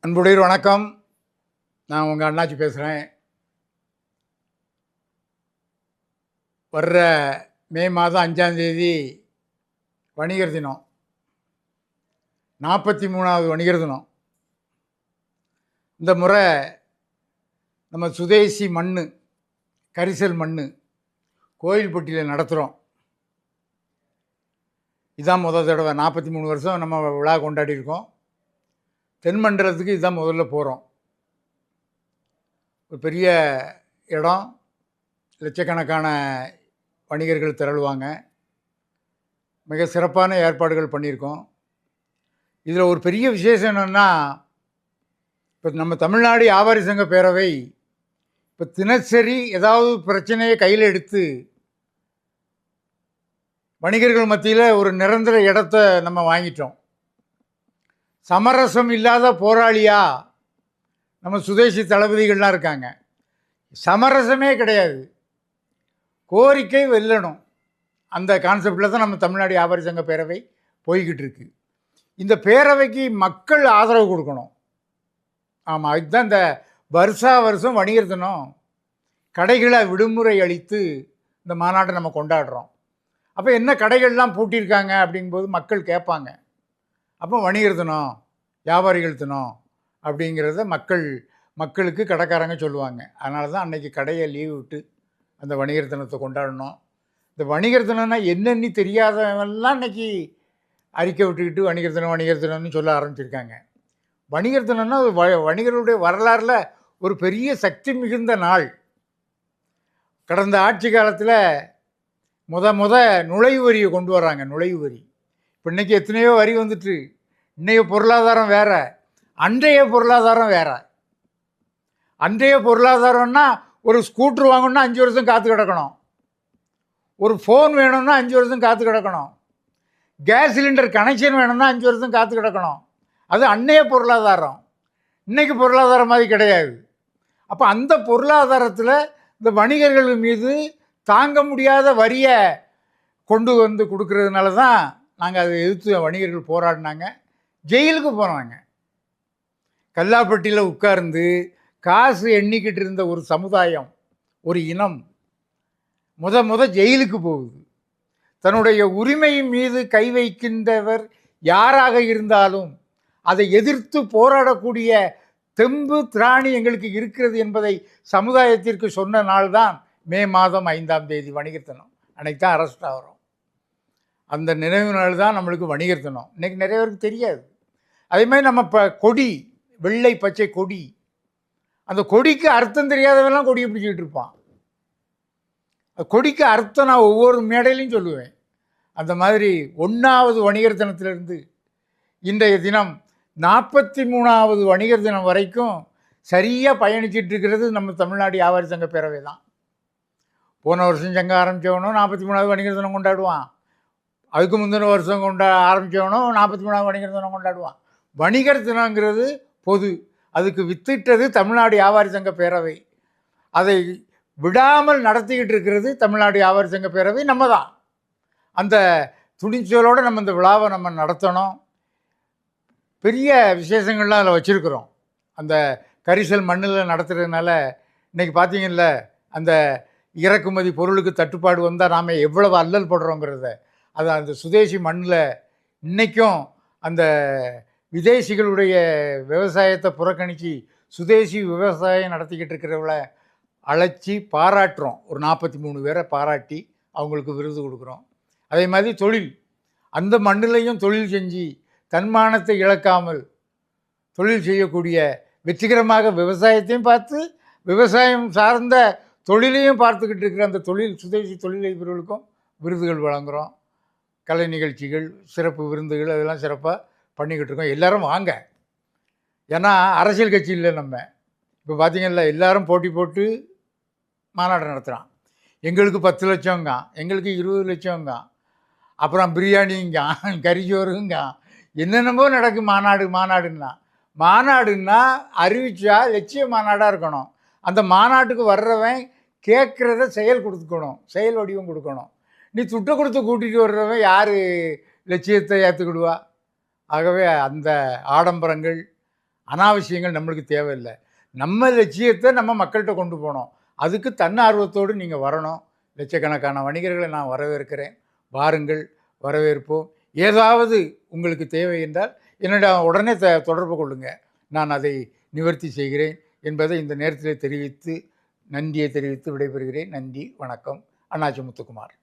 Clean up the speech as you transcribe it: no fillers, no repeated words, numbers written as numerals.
அன்புடையர் வணக்கம். நான் உங்கள் அண்ணாச்சி பேசுகிறேன். வர்ற மே மாதம் 5ஆம் தேதி வணிகர் தினம், 43வது வணிகர் தினம். இந்த முறை நம்ம சுதேசி மண், கரிசல் மண் கோயில்பட்டியில் நடத்துகிறோம். இதுதான் முதல் தடவை. 43 வருஷம் நம்ம விழா கொண்டாடி இருக்கோம். தென்மண்டலத்துக்கு இதுதான் முதல்ல போகிறோம். ஒரு பெரிய இடம், லட்சக்கணக்கான வணிகர்கள் திரளுவாங்க. மிக சிறப்பான ஏற்பாடுகள் பண்ணியிருக்கோம். இதில் ஒரு பெரிய விசேஷம் என்னென்னா, இப்போ நம்ம தமிழ்நாடு வியாபாரி சங்க பேரவை இப்போ தினசரி ஏதாவது பிரச்சனையை கையில் எடுத்து வணிகர்கள் மத்தியில் ஒரு நிரந்தர இடத்தை நம்ம வாங்கிட்டோம். சமரசம் இல்லாத போராளியா நம்ம சுதேசி தளபதிகள்லாம் இருக்காங்க. சமரசமே கிடையாது, கோரிக்கை வெல்லணும். அந்த கான்செப்டில் தான் நம்ம தமிழ்நாடு வியாபாரி சங்க பேரவை போய்கிட்டு இருக்கு. இந்த பேரவைக்கு மக்கள் ஆதரவு கொடுக்கணும். ஆமாம், அதுதான் இந்த வருஷம் வணிகர் தினம் கடைகளை விடுமுறை அளித்து இந்த மாநாட்டை நம்ம கொண்டாடுறோம். அப்போ என்ன கடைகள்லாம் பூட்டியிருக்காங்க அப்படிங்கும்போது மக்கள் கேட்பாங்க. அப்போ வணிகர் தினம், வியாபாரிகள் தினம் அப்படிங்கிறத மக்களுக்கு கடைக்காரங்க சொல்லுவாங்க. அதனால தான் அன்றைக்கி கடையை லீவ் விட்டு அந்த வணிகர் தினத்தை கொண்டாடணும். இந்த வணிகர் தினம்னா என்னென்னு தெரியாதவெல்லாம் இன்றைக்கி அறிக்கை விட்டுக்கிட்டு வணிகர் தினம்னு சொல்ல ஆரம்பிச்சிருக்காங்க. வணிகர் தினம்னா வணிகர்களுடைய வரலாறில் ஒரு பெரிய சக்தி மிகுந்த நாள். கடந்த ஆட்சி காலத்தில் முத நுழைவு வரியை கொண்டு வர்றாங்க. நுழைவு வரி இப்போ இன்றைக்கி எத்தனையோ வரி வந்துட்டு. இன்றைய பொருளாதாரம் வேறு, அன்றைய பொருளாதாரம் வேறு. அன்றைய பொருளாதாரம்னா ஒரு ஸ்கூட்ரு வாங்கணுன்னா 5 வருஷம் காத்து கிடக்கணும், ஒரு ஃபோன் வேணும்னா 5 வருஷம் காத்து கிடக்கணும், கேஸ் சிலிண்டர் கனெக்ஷன் வேணும்னா 5 வருஷம் காத்து கிடக்கணும். அது அன்றைய பொருளாதாரம். இன்றைக்கி பொருளாதாரம் மாதிரி கிடையாது. அப்போ அந்த பொருளாதாரத்தில் இந்த வணிகர்கள் மீது தாங்க முடியாத வரியை கொண்டு வந்து கொடுக்கறதுனால தான் நாங்கள் அதை எதிர்த்து வணிகர்கள் போராடினாங்க. ஜெயிலுக்கு போனாங்க. கல்லாப்பட்டியில் உட்கார்ந்து காசு எண்ணிக்கிட்டு இருந்த ஒரு சமுதாயம், ஒரு இனம் முத ஜெயிலுக்கு போகுது. தன்னுடைய உரிமை மீது கை வைக்கின்றவர் யாராக இருந்தாலும் அதை எதிர்த்து போராடக்கூடிய தெம்பு திராணி எங்களுக்கு இருக்கிறது என்பதை சமுதாயத்திற்கு சொன்ன நாள் தான் மே மாதம் 5ஆம் தேதி வணிகர் தினம். அன்றைக்கி தான் அரெஸ்ட் ஆகிறோம். அந்த நினைவு நாள் தான் நம்மளுக்கு வணிகர் தினம். இன்றைக்கி நிறைய பேருக்கு தெரியாது. அதேமாதிரி நம்ம இப்போ கொடி, வெள்ளை பச்சை கொடி, அந்த கொடிக்கு அர்த்தம் தெரியாதவெல்லாம் கொடியை பிடிச்சிக்கிட்டு இருப்பான். கொடிக்கு அர்த்தம் நான் ஒவ்வொரு மேடையிலையும் சொல்லுவேன். அந்த மாதிரி 1வது வணிகர் தினத்திலிருந்து இன்றைய தினம் 43வது வணிகர் தினம் வரைக்கும் சரியாக பயணிச்சிட்டு இருக்கிறது நம்ம தமிழ்நாடு வியாபாரி சங்க பேரவை தான். போன வருஷம் சங்கம் ஆரம்பித்தவனும் 43வது வணிகர் தினம் கொண்டாடுவான். அதுக்கு முந்தின வருஷம் ஆரம்பித்தவனும் 43வது வணிகர் தினம் கொண்டாடுவான். வணிகர் தினங்கிறது பொது. அதுக்கு வித்திட்டது தமிழ்நாடு வியாபாரி சங்க பேரவை. அதை விடாமல் நடத்திக்கிட்டு இருக்கிறது தமிழ்நாடு வியாபாரி சங்க பேரவை. நம்ம தான் அந்த துணிச்சலோடு நம்ம இந்த விழாவை நம்ம நடத்தணும். பெரிய விசேஷங்கள்லாம் அதில் வச்சுருக்குறோம். அந்த கரிசல் மண்ணில் நடத்துறதுனால இன்றைக்கி பார்த்தீங்கல்ல, அந்த இறக்குமதி பொருளுக்கு தட்டுப்பாடு வந்தால் நாம் எவ்வளவு அல்லல் படுறோங்கிறத, அது அந்த சுதேசி மண்ணில் இன்றைக்கும் அந்த விதேசிகளுடைய விவசாயத்தை புறக்கணித்து சுதேசி விவசாயம் நடத்திக்கிட்டு இருக்கிறவளை அழைச்சி பாராட்டுறோம். ஒரு 43 பேரை பாராட்டி அவங்களுக்கு விருது கொடுக்குறோம். அதே மாதிரி தொழில், அந்த மண்ணிலையும் தொழில் செஞ்சு தன்மானத்தை இழக்காமல் தொழில் செய்யக்கூடிய, வெற்றிகரமாக விவசாயத்தையும் பார்த்து விவசாயம் சார்ந்த தொழிலையும் பார்த்துக்கிட்டு இருக்கிற அந்த சுதேசி தொழிலதிபர்களுக்கும் விருதுகள் வழங்குகிறோம். கலை நிகழ்ச்சிகள், சிறப்பு விருந்துகள், அதெல்லாம் சிறப்பாக பண்ணிக்கிட்டு இருக்கோம். எல்லோரும் வாங்க. ஏன்னா அரசியல் கட்சி இல்லை நம்ம. இப்போ பார்த்திங்கல்ல, எல்லோரும் போட்டி போட்டு மாநாடு நடத்துகிறான். எங்களுக்கு 10 லட்சங்க, எங்களுக்கு 20 லட்சங்க, அப்புறம் பிரியாணிங்க, கறிச்சோறுங்க, என்னென்னமோ நடக்கும். மாநாடுன்னா அறிவிச்சா லட்சிய மாநாடாக இருக்கணும். அந்த மாநாட்டுக்கு வர்றவன் கேட்குறத செயல் கொடுத்துக்கணும், செயல் வடிவம் கொடுக்கணும். நீ துட்டை கொடுத்து கூட்டிகிட்டு வர்றவன் யார் லட்சியத்தை ஏற்றுக்கிடுவா? ஆகவே அந்த ஆடம்பரங்கள், அனாவசியங்கள் நம்மளுக்கு தேவையில்லை. நம்ம லட்சியத்தை நம்ம மக்கள்கிட்ட கொண்டு போனோம். அதுக்கு தன்னார்வத்தோடு நீங்கள் வரணும். லட்சக்கணக்கான வணிகர்களை நான் வரவேற்கிறேன். வாருங்கள், வரவேற்போம். ஏதாவது உங்களுக்கு தேவை என்றால் என்னிடம் உடனே தொடர்பு கொள்ளுங்கள். நான் அதை நிவர்த்தி செய்கிறேன் என்பதை இந்த நேரத்தில் தெரிவித்து நன்றியை தெரிவித்து விடைபெறுகிறேன். நன்றி, வணக்கம். அண்ணாச்சி முத்துக்குமார்.